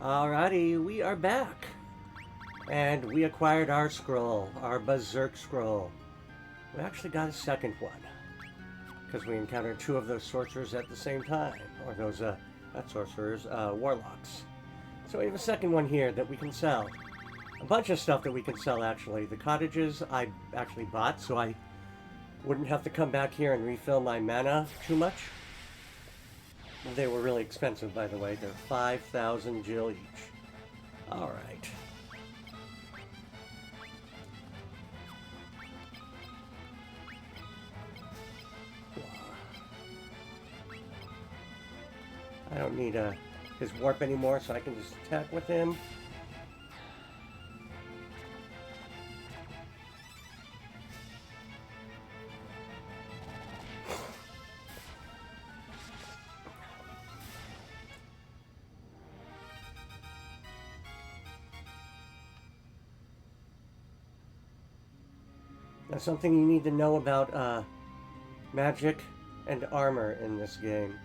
Alrighty, we are back. And we acquired our scroll, our Berserk scroll. We actually got a second one. Because we encountered two of those sorcerers at the same time. Or those, not sorcerers, warlocks. So we have a second one here that we can sell. A bunch of stuff that we can sell, actually. The cottages I actually bought, so I wouldn't have to come back here and refill my mana too much. They were really expensive, by the way. They're 5,000 Jill each. Alright. I don't need his warp anymore, so I can just attack with him. Now, something you need to know about magic and armor in this game.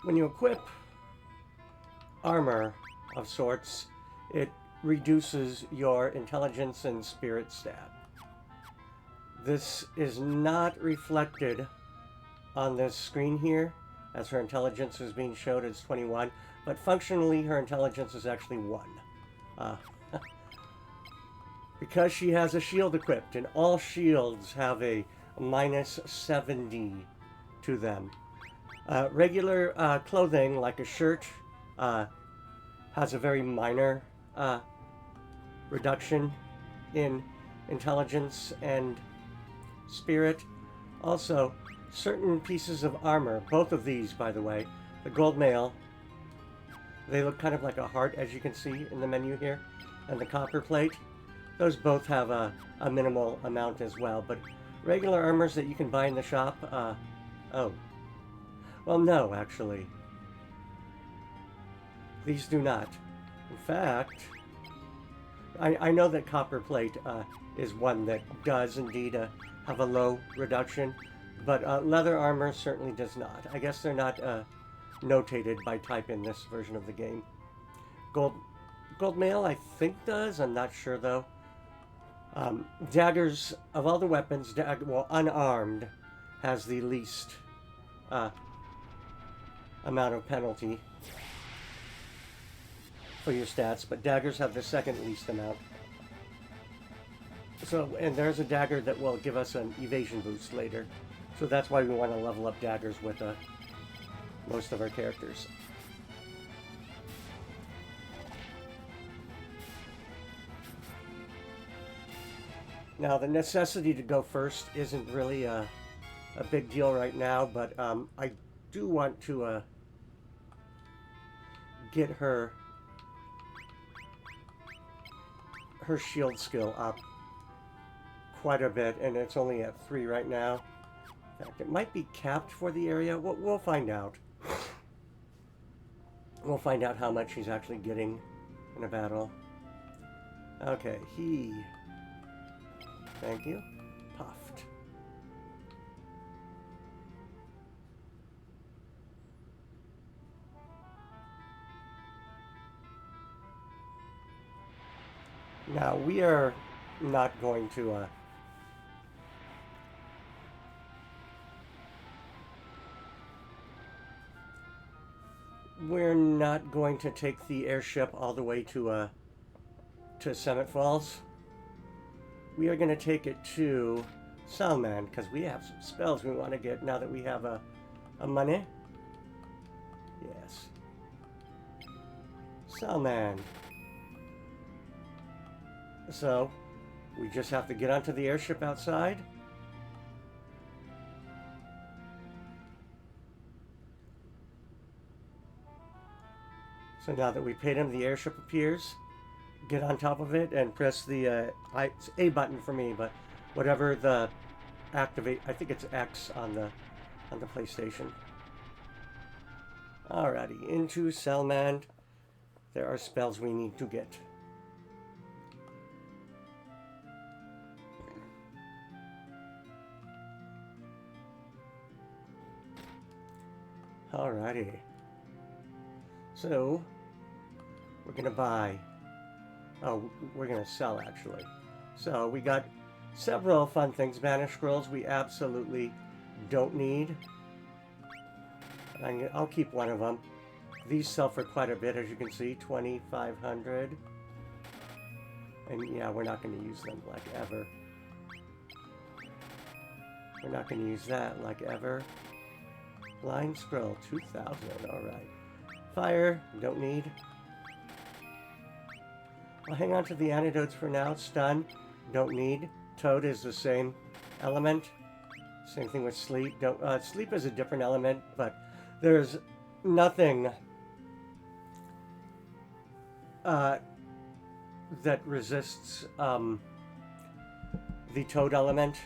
When you equip armor of sorts, it reduces your intelligence and spirit stat. This is not reflected on this screen here, as her intelligence is being showed as 21, but functionally her intelligence is actually 1. Because she has a shield equipped, and all shields have a minus 70 to them. Regular clothing, like a shirt, has a very minor reduction in intelligence and spirit. Also, certain pieces of armor, both of these, by the way, the gold mail, they look kind of like a heart, as you can see in the menu here, and the copper plate, those both have a minimal amount as well. But regular armors that you can buy in the shop, oh. Well, no, actually. These do not. In fact, I know that copper plate is one that does indeed have a low reduction, but leather armor certainly does not. I guess they're not notated by type in this version of the game. Gold mail, I think, does. I'm not sure, though. Daggers, of all the weapons, well, unarmed has the least amount of penalty for your stats, but daggers have the second least amount. So, and there's a dagger that will give us an evasion boost later. So that's why we want to level up daggers with most of our characters. Now, the necessity to go first isn't really a big deal right now, but I do want to get her shield skill up quite a bit, and it's only at 3 right now. In fact, it might be capped for the area. We'll find out. We'll find out how much she's actually getting in a battle. Okay, thank you. Puffed. Now, we are not going to we're not going to take the airship all the way to Summit Falls. We are going to take it to Salman, because we have some spells we want to get now that we have a money. Yes. Salman. So, we just have to get onto the airship outside. So now that we paid him, the airship appears. Get on top of it and press the it's A button for me, but whatever the activate, I think it's X on the PlayStation. Alrighty, into Salman. There are spells we need to get. Alrighty. So, we're gonna buy. Oh, we're gonna sell actually. So, we got several fun things. Banish scrolls we absolutely don't need. I'll keep one of them. These sell for quite a bit, as you can see, 2,500. And yeah, we're not going to use them like ever. We're not going to use that like ever. Blind scroll, 2,000. All right. Fire, don't need. I'll hang on to the antidotes for now. Stun, don't need. Toad is the same element. Same thing with sleep. Sleep is a different element, but there's nothing that resists the toad element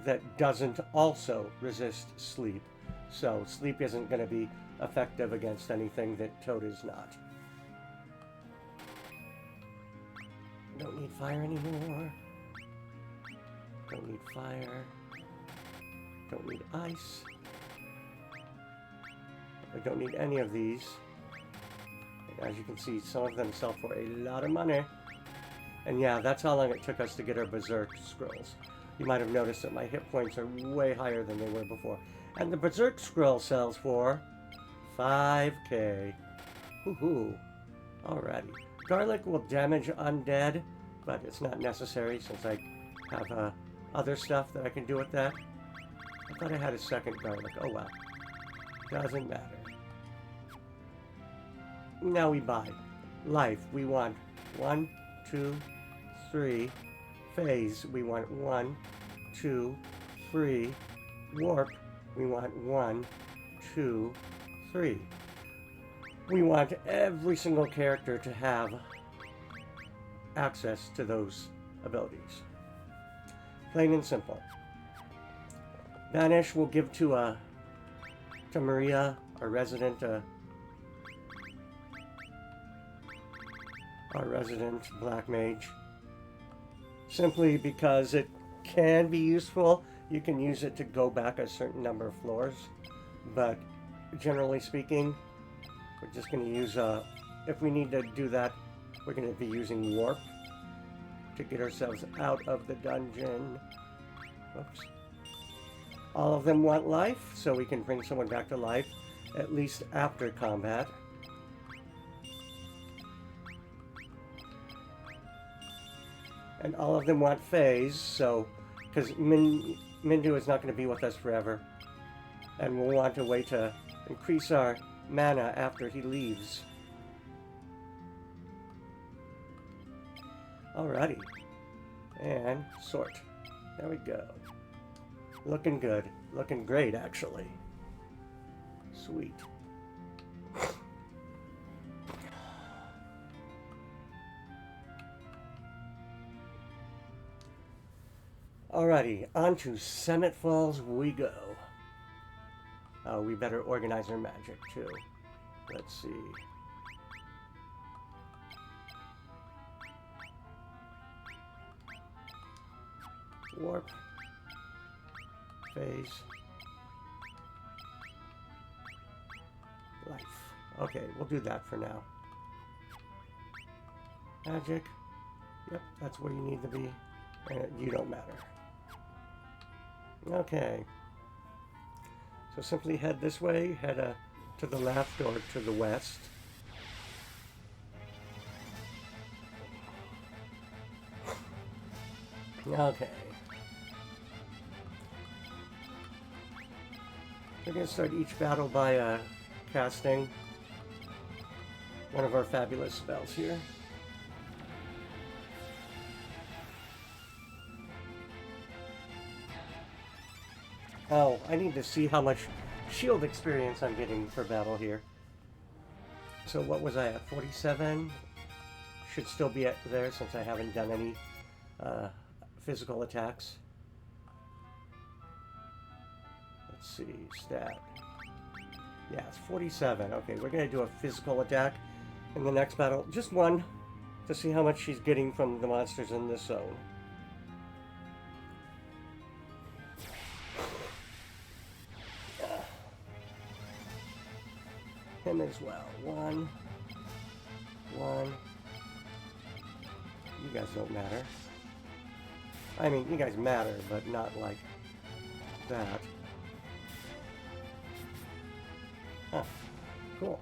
that doesn't also resist sleep. So sleep isn't going to be effective against anything that toad is not. Don't need fire anymore. Don't need fire. Don't need ice. I don't need any of these. And as you can see, some of them sell for a lot of money. And yeah, that's how long it took us to get our Berserk scrolls. You might have noticed that my hit points are way higher than they were before. And the Berserk scroll sells for 5k. Woohoo. Alrighty. Garlic will damage undead, but it's not necessary since I have other stuff that I can do with that. I thought I had a second garlic. Oh well. Doesn't matter. Now we buy. Life, we want 1, 2, 3. Phase, we want 1, 2, 3. Warp, we want 1, 2, 3. We want every single character to have access to those abilities. Plain and simple. Banish will give to Maria, our resident black mage. Simply because it can be useful. You can use it to go back a certain number of floors, but generally speaking, we're just going to use if we need to do that, we're going to be using warp to get ourselves out of the dungeon. Oops. All of them want life, so we can bring someone back to life, at least after combat. And all of them want phase, so, because Mindu is not going to be with us forever. And we'll want a way to increase our mana after he leaves. Alrighty. And sort. There we go. Looking good. Looking great, actually. Sweet. Alrighty, on to Summit Falls we go. Oh, we better organize our magic, too. Let's see. Warp. Phase. Life. Okay, we'll do that for now. Magic. Yep, that's where you need to be. And you don't matter. Okay. So simply head this way, head to the left or to the west. Okay. We're going to start each battle by casting one of our fabulous spells here. Oh, I need to see how much shield experience I'm getting per battle here. So what was I at? 47? Should still be at there since I haven't done any physical attacks. Let's see, stat. Yeah, it's 47. Okay, we're going to do a physical attack in the next battle. Just one, to see how much she's getting from the monsters in this zone. him as well. 1, 1. You guys don't matter. I mean, you guys matter, but not like that. Huh. Cool.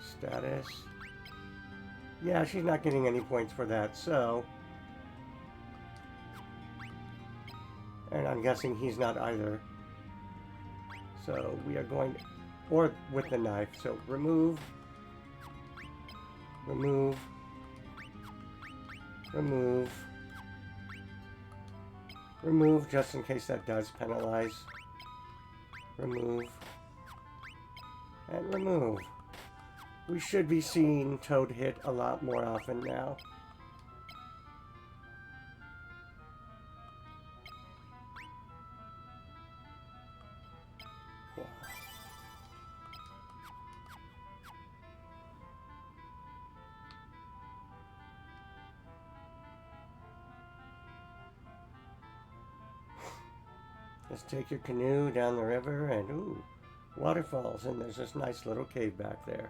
Status. Yeah, she's not getting any points for that, so... And I'm guessing he's not either. So we are going to... Or with the knife. So remove. Remove. Remove. Remove, just in case that does penalize. Remove. And remove. We should be seeing Toad hit a lot more often now. Wow. Just take your canoe down the river and, ooh, waterfalls, and there's this nice little cave back there.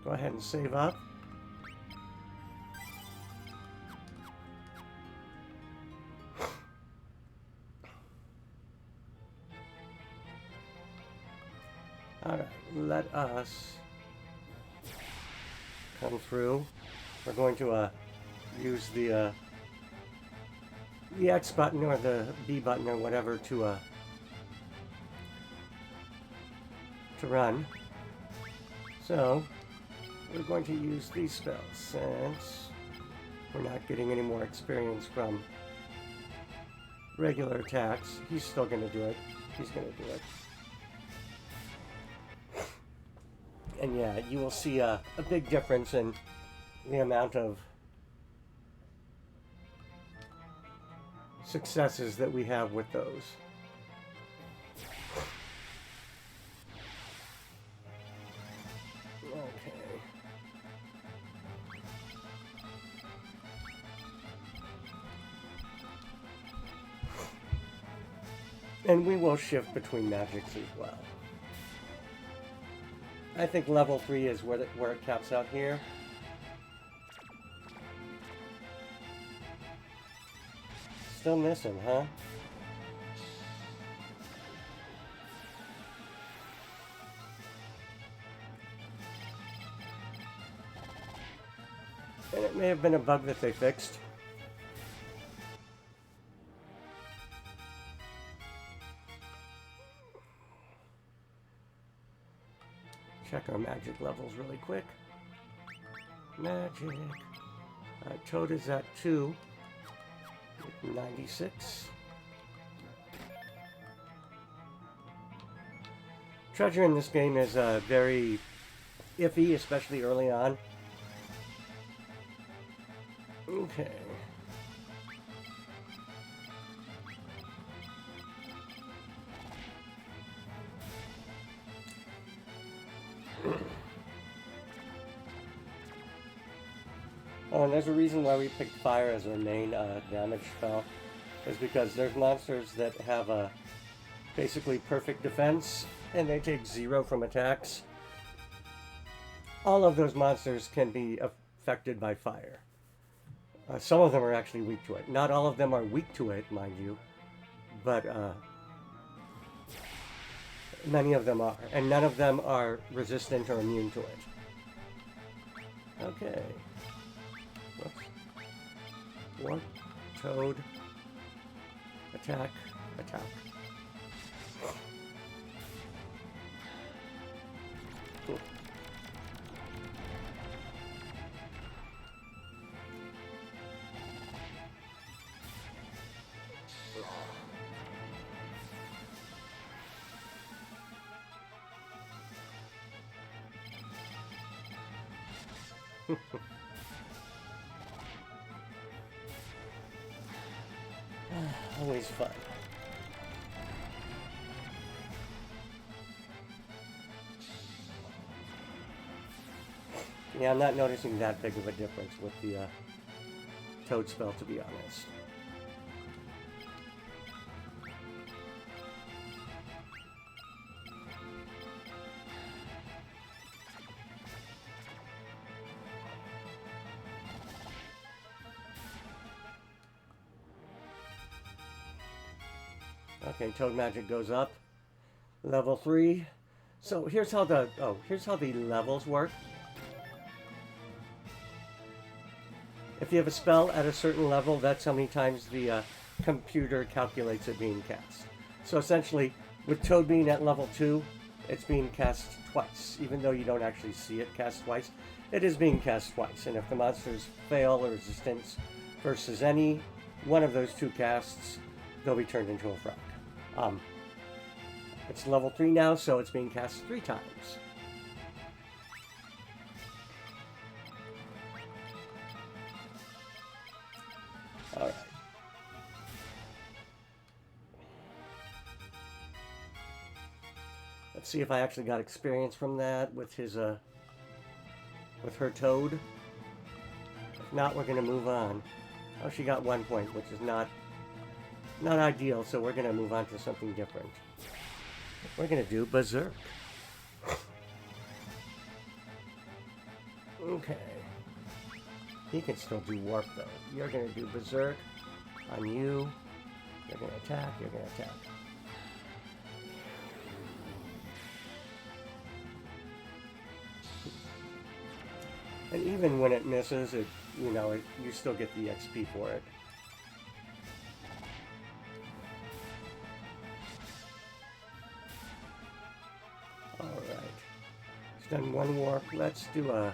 Go ahead and save up. Alright, let us come through. We're going to use the X button or the B button or whatever to run. So we're going to use these spells since we're not getting any more experience from regular attacks. He's still going to do it. He's going to do it. And yeah, you will see a big difference in the amount of successes that we have with those. Okay. And we will shift between magics as well. I think level 3 is where it caps out here. Still missing, huh? And it may have been a bug that they fixed. Check our magic levels really quick. Magic. Toad is at 2. 96. Treasure in this game is very iffy, especially early on. Okay. Oh, and there's a reason why we picked fire as our main damage spell, is because there's monsters that have a basically perfect defense, and they take 0 from attacks. All of those monsters can be affected by fire. Some of them are actually weak to it. Not all of them are weak to it, mind you, but many of them are, and none of them are resistant or immune to it. Okay. Whoops. Warp, Toad, attack, attack. Cool. Always fun. Yeah, I'm not noticing that big of a difference with the Toad spell, to be honest. Okay, Toad Magic goes up. Level 3. So here's how the levels work. If you have a spell at a certain level, that's how many times the computer calculates it being cast. So essentially, with Toad being at level 2, it's being cast twice. Even though you don't actually see it cast twice, it is being cast twice. And if the monsters fail a resistance versus any one of those two casts, they'll be turned into a frog. It's level 3 now, so it's being cast 3 times. Alright. Let's see if I actually got experience from that with his, with her Toad. If not, we're gonna move on. Oh, she got 1 point, which is not ideal, so we're gonna move on to something different. We're gonna do Berserk. Okay. He can still do Warp, though. You're gonna do Berserk on you. You're gonna attack, you're gonna attack. And even when it misses, you still get the XP for it. Alright. He's done 1 warp. Let's do a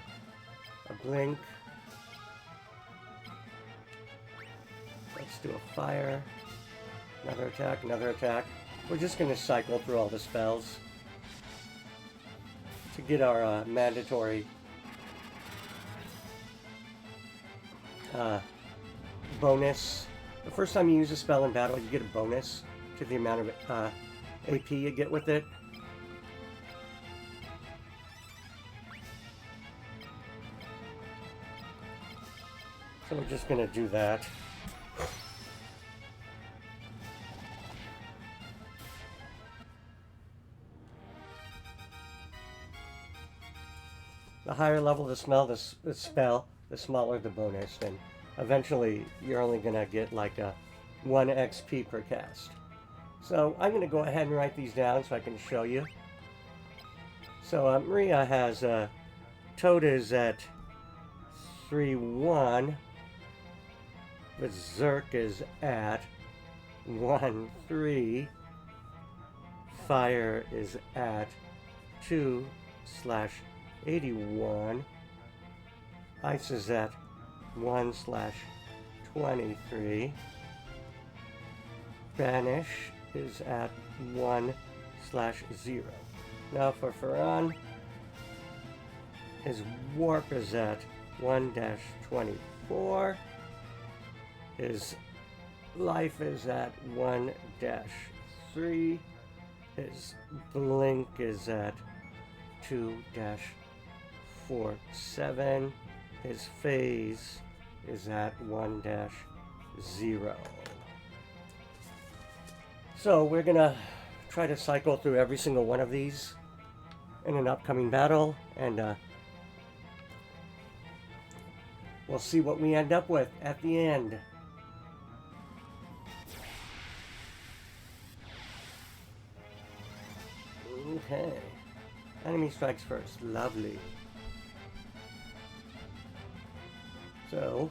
blink. Let's do a fire. Another attack, another attack. We're just going to cycle through all the spells to get our mandatory bonus. The first time you use a spell in battle, you get a bonus to the amount of AP you get with it. So we're just going to do that. The higher level the spell, the smaller the bonus, and eventually you're only going to get like a 1 XP per cast. So I'm going to go ahead and write these down so I can show you. So Maria has Toad is at 3-1. Berserk is at 1-3. Fire is at 2/81. Ice is at 1/23. Banish is at 1/0. Now for Ferran, his warp is at 1-24. His life is at 1-3. His blink is at 2-47. His phase is at 1-0. So we're gonna try to cycle through every single one of these in an upcoming battle, and we'll see what we end up with at the end. Okay. Enemy strikes first. Lovely. So,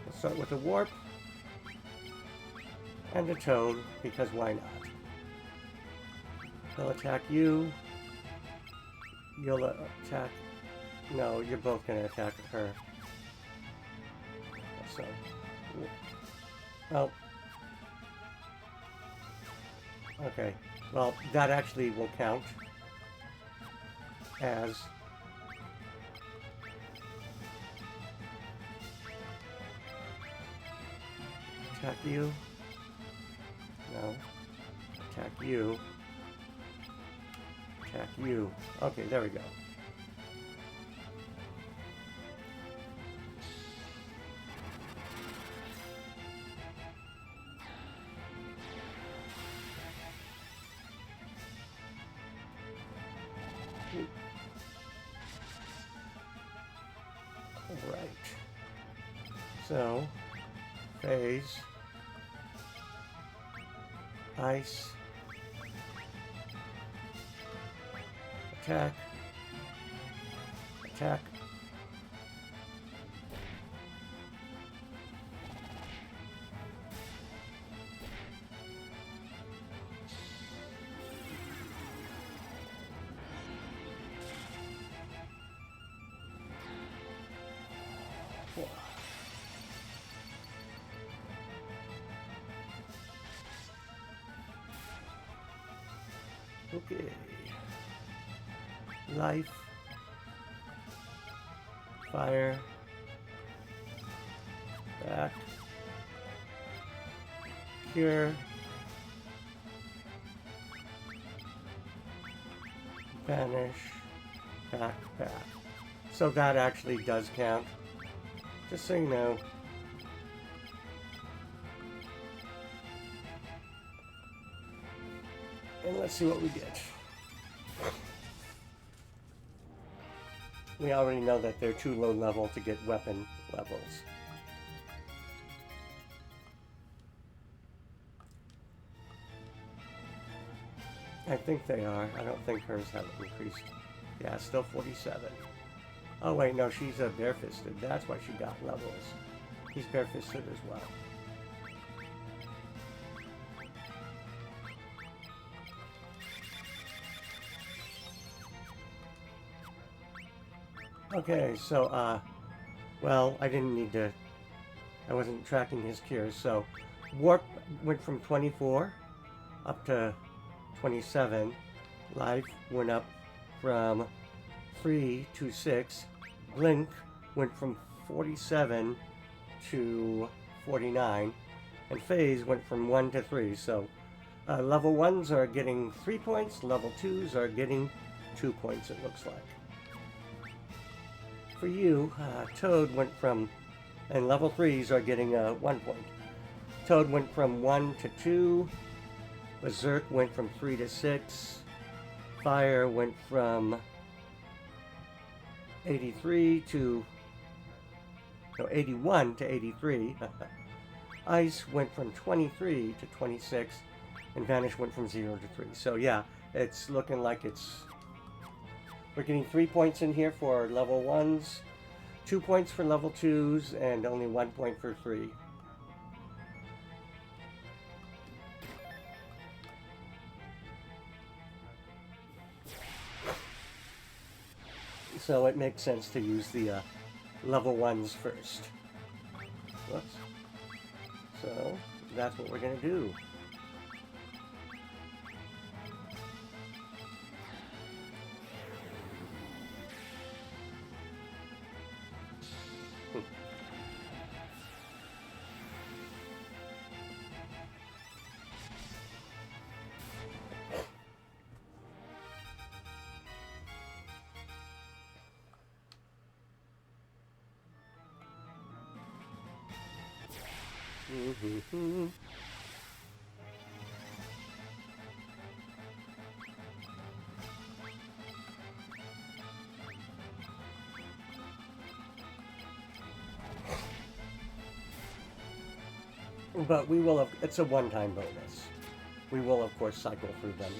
let's start with a warp and a Toad, because why not? He'll attack you. You'll attack... No, you're both going to attack her. So... Oh. Okay. Well, that actually will count as... Attack you. No. Attack you. Attack you. Okay, there we go. Alright. So, phase, ice, attack, attack. Okay. Life. Fire. Back. Cure. Banish. Back. Back. So that actually does count. Just so you know. And let's see what we get. We already know that they're too low level to get weapon levels. I think they are. I don't think hers have increased. Yeah, still 47. Oh wait, no, she's a barefisted. That's why she got levels. He's barefisted as well. Okay, so, well, I didn't need to, I wasn't tracking his cures, so Warp went from 24 up to 27, Life went up from 3 to 6, Blink went from 47 to 49, and Phase went from 1 to 3, so level 1s are getting 3 points, level 2s are getting 2 points, it looks like. For you, Toad went from, and level 3s are getting 1 point. Toad went from 1 to 2, Berserk went from 3 to 6, Fire went from 81 to 83, Ice went from 23 to 26, and Vanish went from 0 to 3. So yeah, it's looking like we're getting 3 points in here for level 1s, 2 points for level 2s, and only 1 point for 3. So it makes sense to use the level 1s first. Whoops. So that's what we're going to do. But we will have, it's a one-time bonus. We will, of course, cycle through them.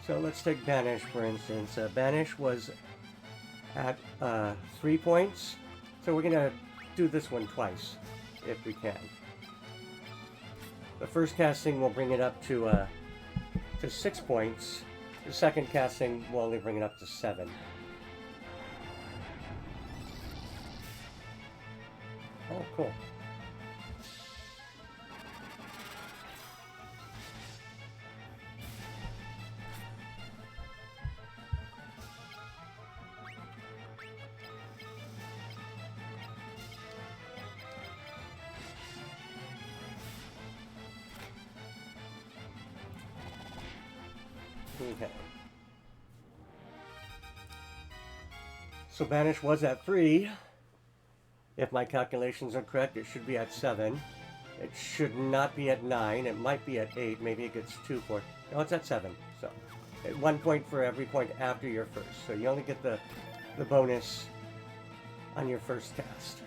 So let's take Banish, for instance. Banish was at 3 points, so we're going to do this one twice, if we can. The first casting will bring it up to 6 points. The second casting will only bring it up to 7. Oh, cool. Okay. So Banish was at 3. If my calculations are correct, it should be at 7. It should not be at 9. It might be at 8. Maybe it gets 2 for... No, it's at 7. So, 1 point for every point after your first. So you only get the bonus on your first cast.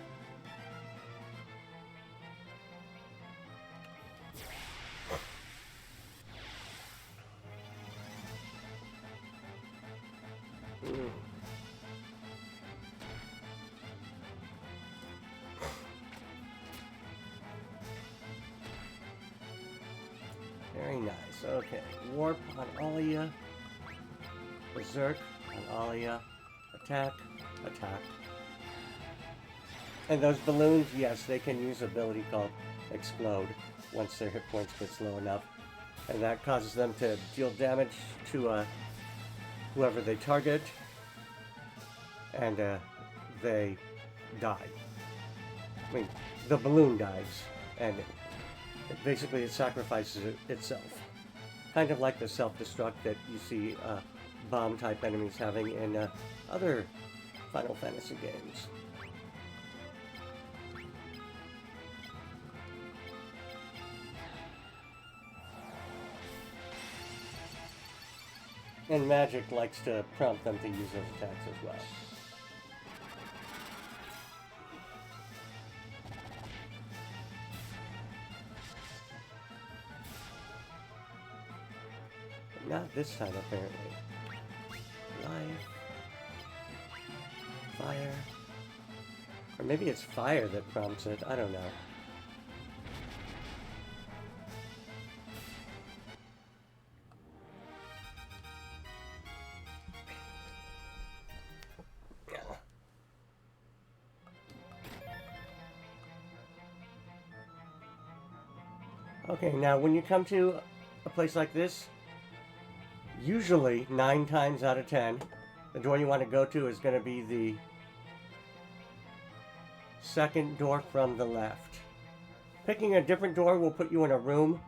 Very nice. Okay. Warp on Alia. Berserk on Alia. Attack. Attack. And those balloons, yes, they can use an ability called Explode once their hit points get low enough. And that causes them to deal damage to whoever they target. And they die. I mean, the balloon dies. And basically it sacrifices itself. Kind of like the self-destruct that you see bomb-type enemies having in other Final Fantasy games. And magic likes to prompt them to use those attacks as well. But not this time, apparently. Life. Fire. Or maybe it's fire that prompts it. I don't know. Okay, now when you come to a place like this, usually 9 times out of 10, the door you want to go to is going to be the second door from the left. Picking a different door will put you in a room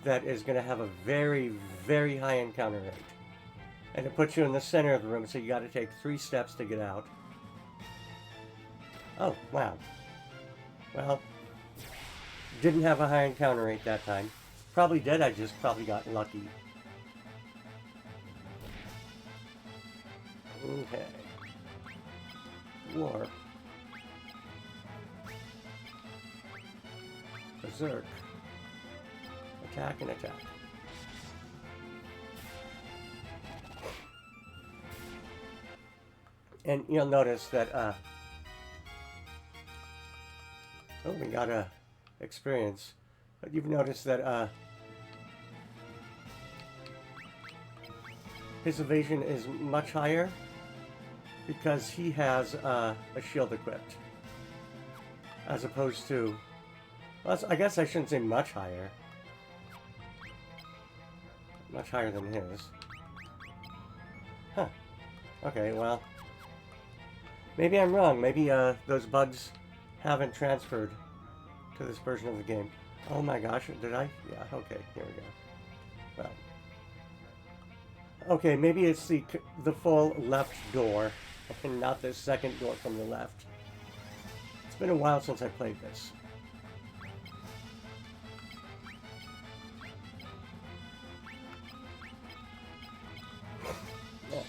that is going to have a very, very high encounter rate. And it puts you in the center of the room, so you got to take 3 steps to get out. Oh, wow. Well, didn't have a high encounter rate that time. Probably did, I just probably got lucky. Okay. Warp. Berserk. Attack and attack. And you'll notice that, oh, we got a experience. But you've noticed that, his evasion is much higher because he has a shield equipped, as opposed to, well, I guess I shouldn't say much higher. Much higher than his. Huh. Okay, well, maybe I'm wrong. Maybe those bugs haven't transferred to this version of the game. Oh my gosh, did I? Yeah, okay, here we go. Well. Okay, maybe it's the full left door, and not the second door from the left. It's been a while since I played this. Okay.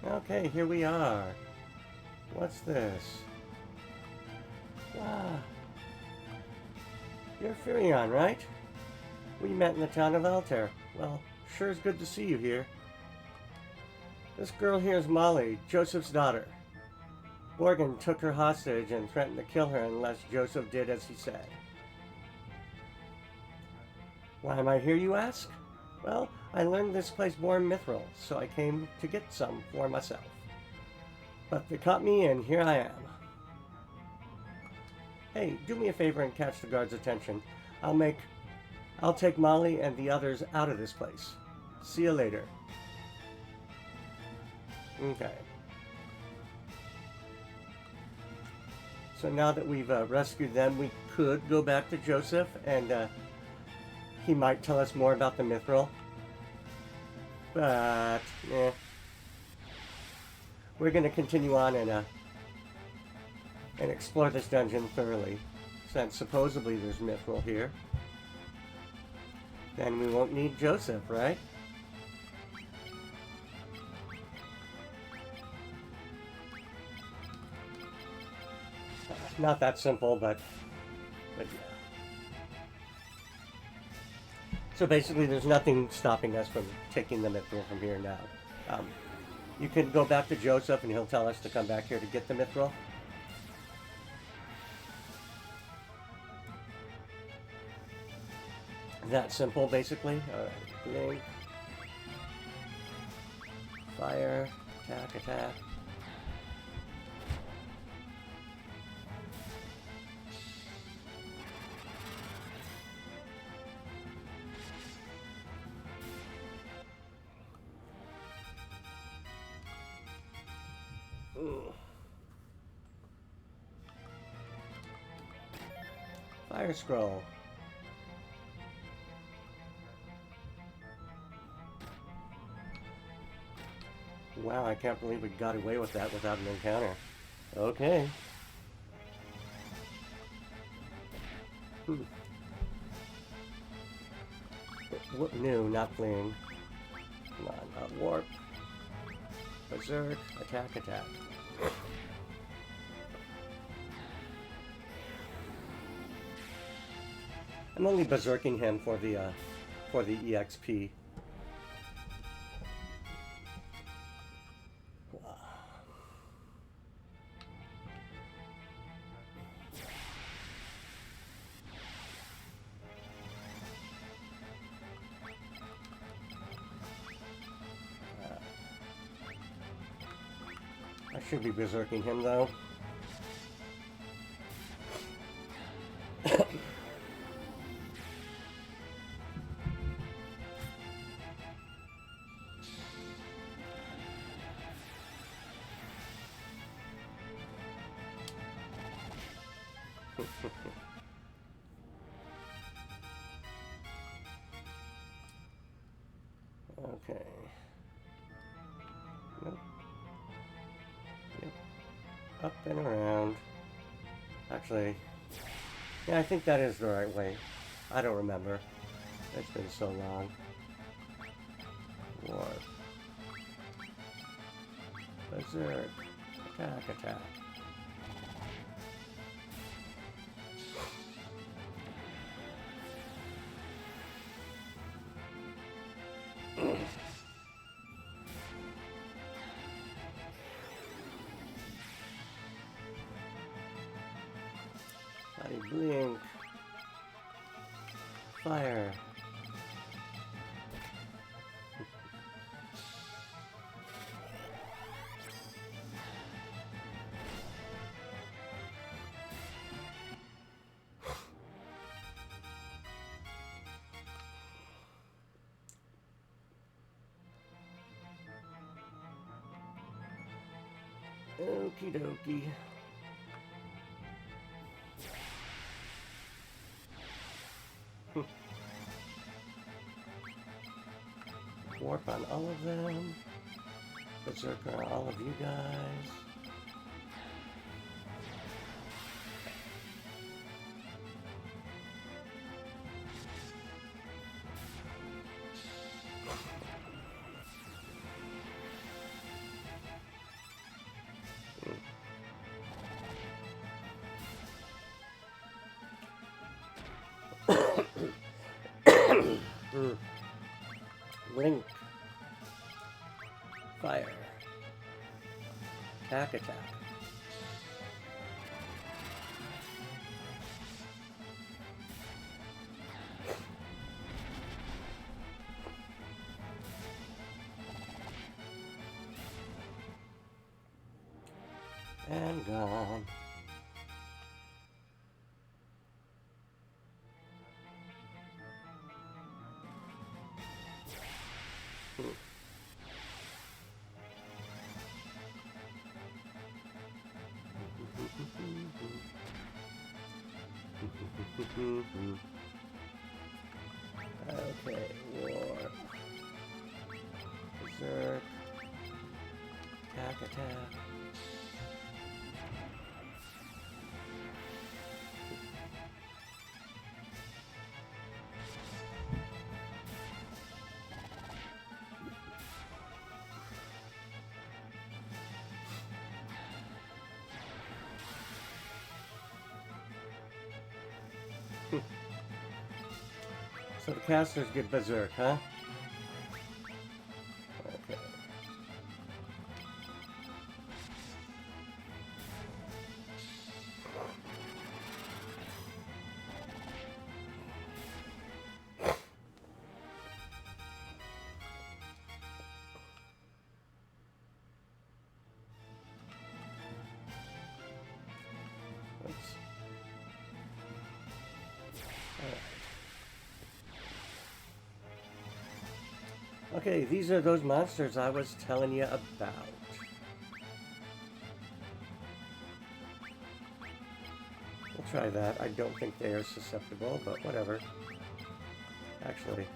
Okay, here we are. What's this? Ah, you're Furion, right? We met in the town of Altair. Well, sure is good to see you here. This girl here is Molly, Joseph's daughter. Morgan took her hostage and threatened to kill her unless Joseph did as he said. Why am I here, you ask? Well, I learned this place bore mithril, so I came to get some for myself. But they caught me, and here I am. Hey, do me a favor and catch the guard's attention. I'll take Molly and the others out of this place. See you later. Okay. So now that we've rescued them, we could go back to Joseph, and he might tell us more about the mithril. But, we're going to continue on and explore this dungeon thoroughly, since supposedly there's mithril here. Then we won't need Joseph, right? Not that simple, but yeah. So basically, there's nothing stopping us from taking the mithril from here now. You can go back to Joseph, and he'll tell us to come back here to get the mithril. That simple, basically. Alright, blink. Fire. Attack, attack. Fire scroll. Wow, I can't believe we got away with that without an encounter. Okay. No, not fleeing. Come on, warp. Berserk, attack, attack. I'm only berserking him for the EXP. I should be berserking him though. Okay. Nope. Yep. Up and around. Actually, yeah, I think that is the right way. I don't remember. It's been so long. Warp. Berserk. Attack, attack. Body blink. Fire. Okie dokie. Warp on all of them. Berserker on all of you guys. Hmm. Link. Fire. Attack. And gone. Okay, war. Berserk. Attack. So the casters get berserk, huh? Okay. Oops. Okay, these are those monsters I was telling you about. We'll try that. I don't think they are susceptible, but whatever. Actually.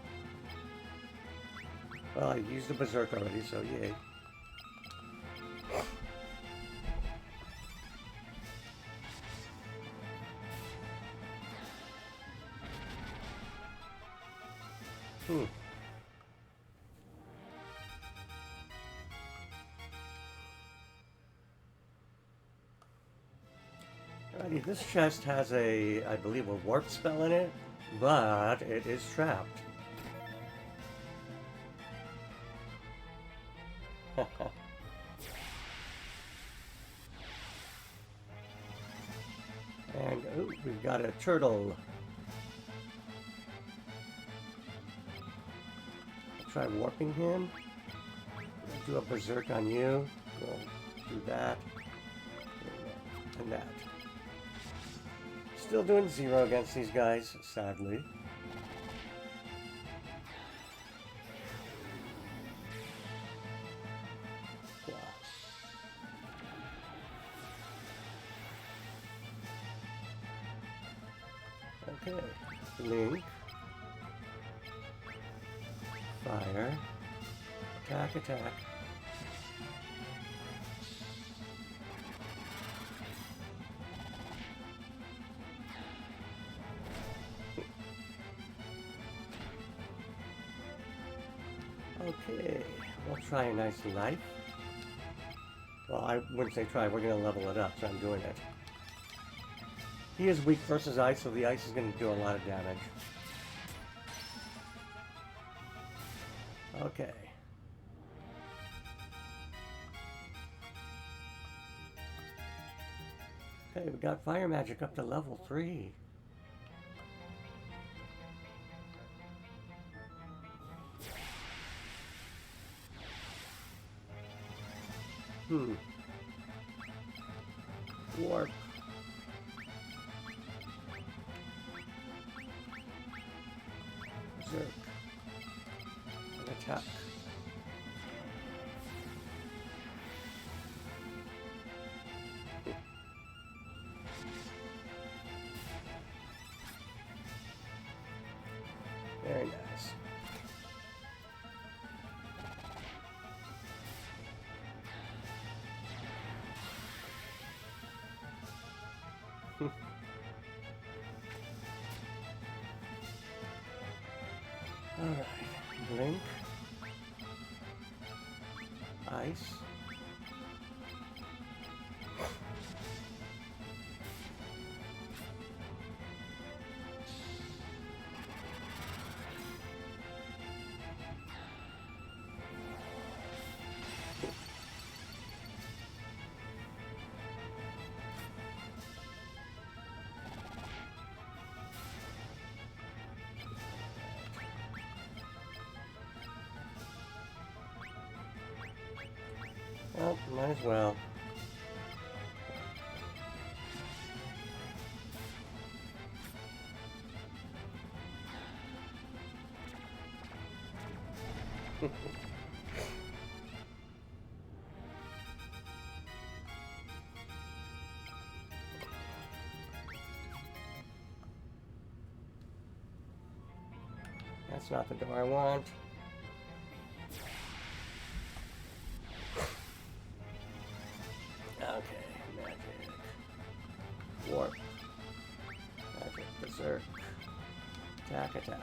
Well, I used the berserk already, so yay. Alrighty, this chest has I believe, a warp spell in it, but it is trapped. And, oh, we've got a turtle. I'll try warping him. We'll do a berserk on you. We'll do that. And that. Still doing 0 against these guys, sadly. Okay, Link, fire, attack. Okay, we'll try a nice life. Well, I wouldn't say try, we're going to level it up, so I'm doing it. He is weak versus ice, so the ice is going to do a lot of damage. Okay. Okay, we got fire magic up to level 3. Warp. Berserk. And attack. Very nice. Alright, blink, ice, Well, might as well. That's not the door I want. Okay, magic. Warp. Magic. Berserk. Attack, attack.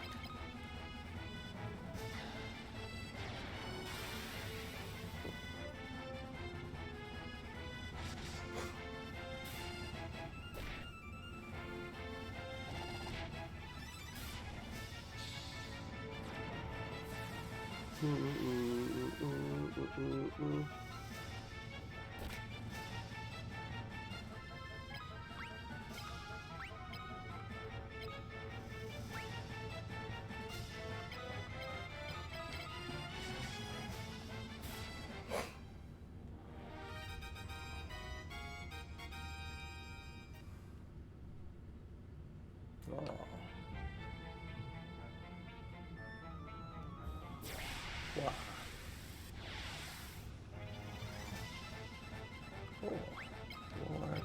Oh. Wow. Cool. Warp.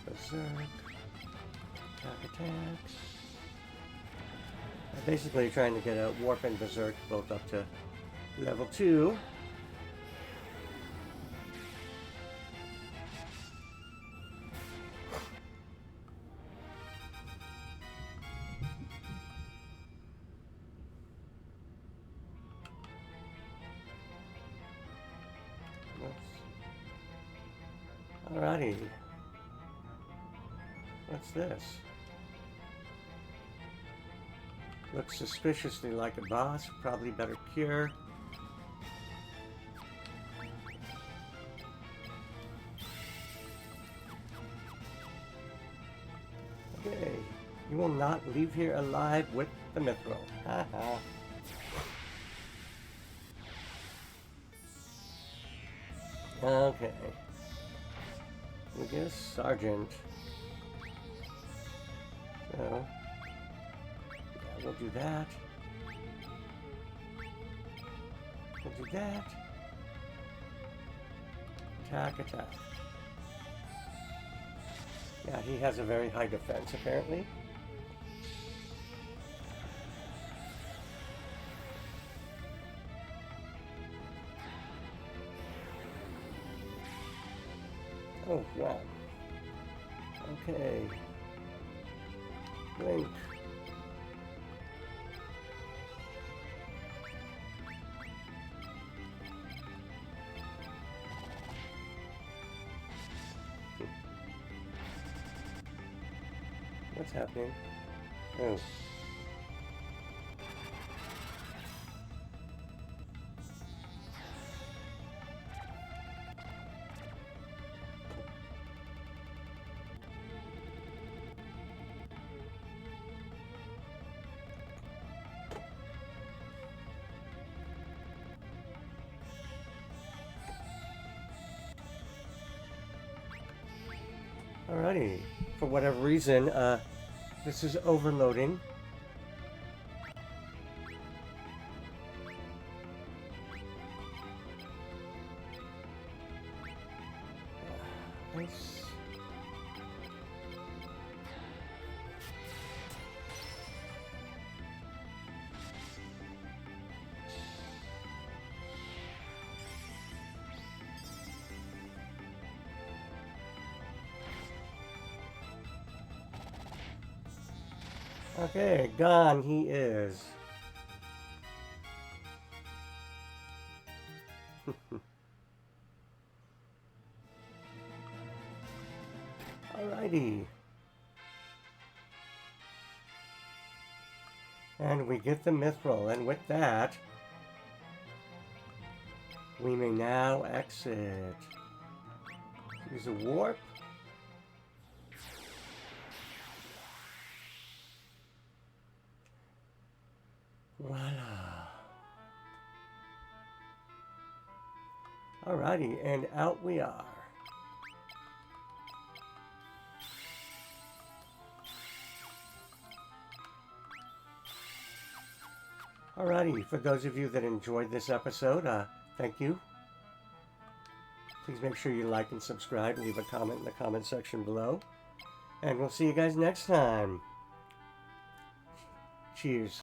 Berserk. Attack attacks. I'm basically trying to get a Warp and Berserk both up to level 2. Alrighty. What's this? Looks suspiciously like a boss. Probably better cure. Okay. You will not leave here alive with the mithril. Haha. Okay. We get a sergeant. So, yeah, we'll do that. We'll do that. Attack, attack. Yeah, he has a very high defense, apparently. Oh, wow. Okay. Blink. What's happening? Oh. Alrighty. For whatever reason, this is overloading. Nice. Okay, gone he is. Alrighty. And we get the mithril, and with that, we may now exit. Use a warp. Voila. Alrighty, and out we are. Alrighty, for those of you that enjoyed this episode, thank you. Please make sure you like and subscribe, leave a comment in the comment section below. And we'll see you guys next time. Cheers.